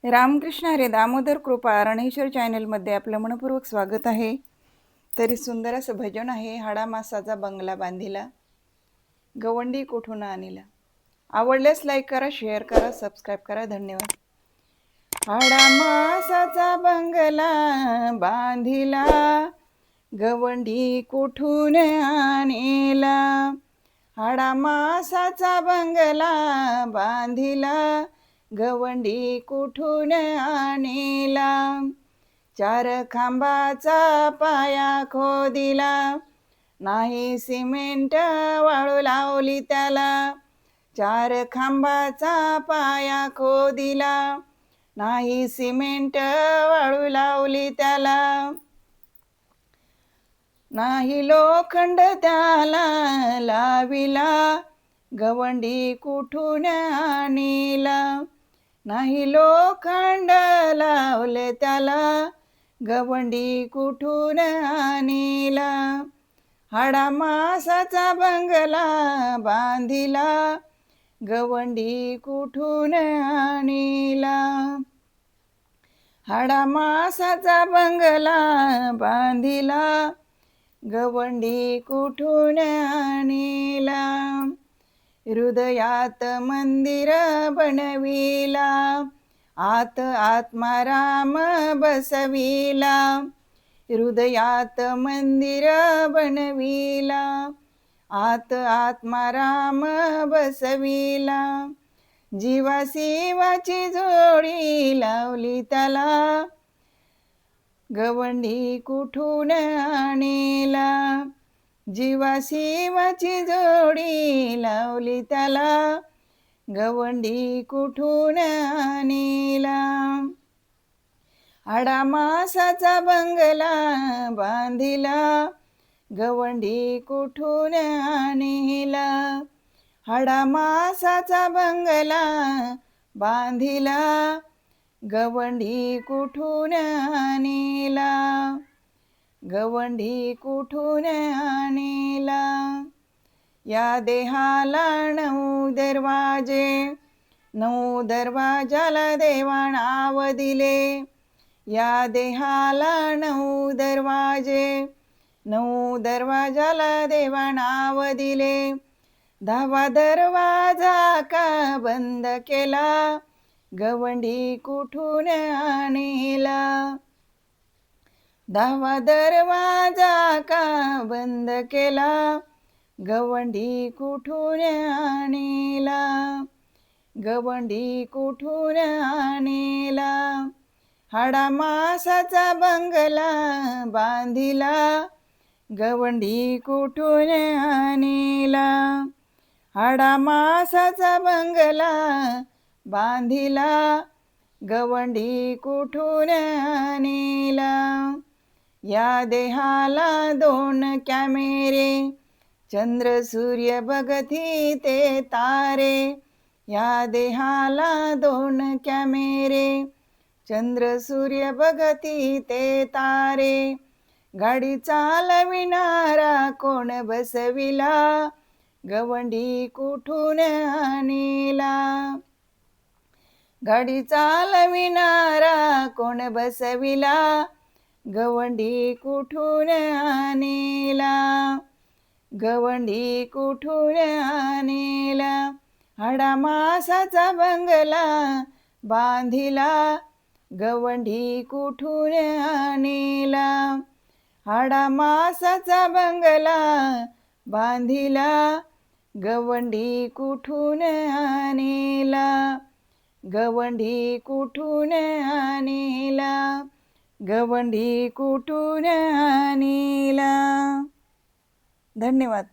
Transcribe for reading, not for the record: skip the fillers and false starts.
रामकृष्ण हरे दामोदर कृपा रणेश्वर चॅनलमध्ये आपलं मनपूर्वक स्वागत आहे. तरी सुंदर असं भजन आहे. हाडा मासाचा बंगला बांधिला, गवंडी कुठून आणिला. आवडल्यास लाईक करा, शेअर करा, सबस्क्राईब करा. धन्यवाद. हाडा मासाचा बंगला बांधिला, गवंडी कुठून आणिला. हाडा मासाचा बंगला बांधिला, गवंडी कुठून आणिला. चार खांबाचा पाया खोदिला, नाही सिमेंट वाळू लावली त्याला. चार खांबाचा पाया खोदिला, नाही सिमेंट वाळू लावली त्याला. नाही लोखंड त्याला लाविला, गवंडी कुठून आणिला. नाही लोखंड लावले त्याला, गवंडी कुठून आणिला. हाडा मासाचा बंगला बांधिला, गवंडी कुठून आणिला. हाडा मासाचा बंगला बांधिला, गवंडी कुठून आणिला. हृदयात मंदिर बनविला, आत आत्माराम बसविला. हृदयात मंदिर बनविला, आत आत्माराम बसविला. जीवा शिवाची जोडी लावली त्याला, गवंडी कुठून आणिला. जीवा शिवाची जोडी लावली त्याला, गवंडी कुठून आणिला. हाडा मासाचा बंगला बांधिला, गवंडी कुठून आणिला. हाडा मासाचा बंगला बांधिला, गवंडी कुठून आणिला. गवंडी कुठून आणिला. या देहाला 9 दरवाजे, 9 दरवाजाला देवा नाव दिले. या देहाला 9 दरवाजे, 9 दरवाजाला देवा नाव दिले. 10वा दरवाजा का बंद केला, गवंडी कुठून आणिला. 10वा दरवाजा का बंद केला, गवंडी कुठून आणिला. गवंडी कुठून आणिला. हाडा मासाचा बंगला बांधिला, गवंडी कुठून आणिला. हाडा मासाचा बंगला बांधिला, गवंडी कुठून आणिला. या देहाला 2 कॅमेरे, चंद्र सूर्य बघती ते तारे. या देहाला 2 कॅमेरे, चंद्र सूर्य बघती ते तारे. गाडी चालविणारा कोण बसविला, गवंडी कुठून आणिला. गाडी चालविणारा कोण बसविला, गवंडी कुठून आणिला. गवंडी कुठून आणिला. हाडा मासाचा बंगला बांधिला, गवंडी कुठून आणिला. हाडा मासाचा बंगला बांधिला, गवंडी कुठून आणिला. गवंडी कुठून आणिला. गवंडी कुठून आणिला. धन्यवाद.